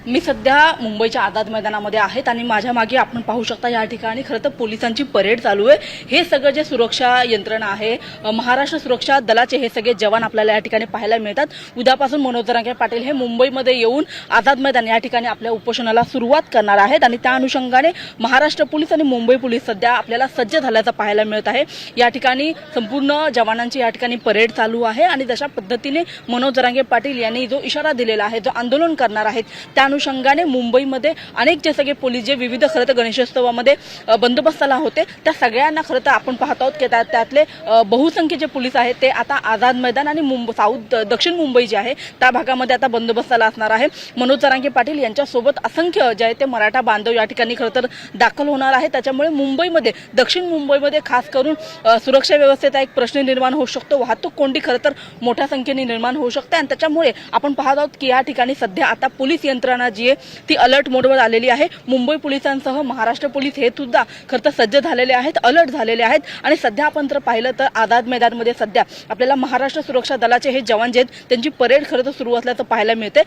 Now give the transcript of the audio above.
मी सध्या मुंबईच्या आझाद मैदानामध्ये आहेत आणि माझ्या मागे आपण पाहू शकता या ठिकाणी खरं तर पोलिसांची परेड चालू आहे। हे सगळं जे सुरक्षा यंत्रणा आहे, महाराष्ट्र सुरक्षा दलाचे हे सगळे जवान आपल्याला या ठिकाणी पाहायला मिळतात। उद्यापासून मनोज जरांगे पाटील हे मुंबईमध्ये येऊन आझाद मैदान या ठिकाणी आपल्या उपोषणाला सुरुवात करणार आहेत आणि त्या अनुषंगाने महाराष्ट्र पोलीस आणि मुंबई पोलीस सध्या आपल्याला सज्ज झाल्याचं पाहायला मिळत आहे। या ठिकाणी संपूर्ण जवानांची या ठिकाणी परेड चालू आहे आणि जशा पद्धतीने मनोज जरांगे पाटील यांनी जो इशारा दिलेला आहे, जो आंदोलन करणार आहेत, त्या अनुषंगाने मुंबईमध्ये अनेक जे सगळे पोलीस जे विविध खरं तर गणेशोत्सवामध्ये बंदोबस्ताला होते, त्या सगळ्यांना खरं तर आपण पाहत आहोत की त्यातले बहुसंख्य जे पोलीस आहेत ते आता आझाद मैदान आणि दक्षिण मुंबई जे आहे त्या भागामध्ये आता बंदोबस्ताला असणार आहे। मनोज जरांगे पाटील यांच्यासोबत असंख्य जे आहे ते मराठा बांधव या ठिकाणी खरं तर दाखल होणार आहे। त्याच्यामुळे मुंबईमध्ये, दक्षिण मुंबईमध्ये खास करून सुरक्षा व्यवस्थेचा एक प्रश्न निर्माण होऊ शकतो। वाहतूक कोंडी खरं तर मोठ्या संख्येने निर्माण होऊ शकते आणि त्याच्यामुळे आपण पाहत आहोत की या ठिकाणी सध्या आता पोलीस यंत्रणा जी आहे ती अलर्ट मोडवर आलेली आहे। मुंबई पोलिसांसह महाराष्ट्र पोलीस हे सुद्धा खरं तर सज्ज झालेले आहेत, अलर्ट झालेले आहेत आणि सध्या आपण जर पाहिलं तर आझाद मैदानमध्ये सध्या आपल्याला महाराष्ट्र सुरक्षा दलाचे हे जवान जे आहेत त्यांची परेड खरं तर सुरू असल्याचं पाहायला मिळते।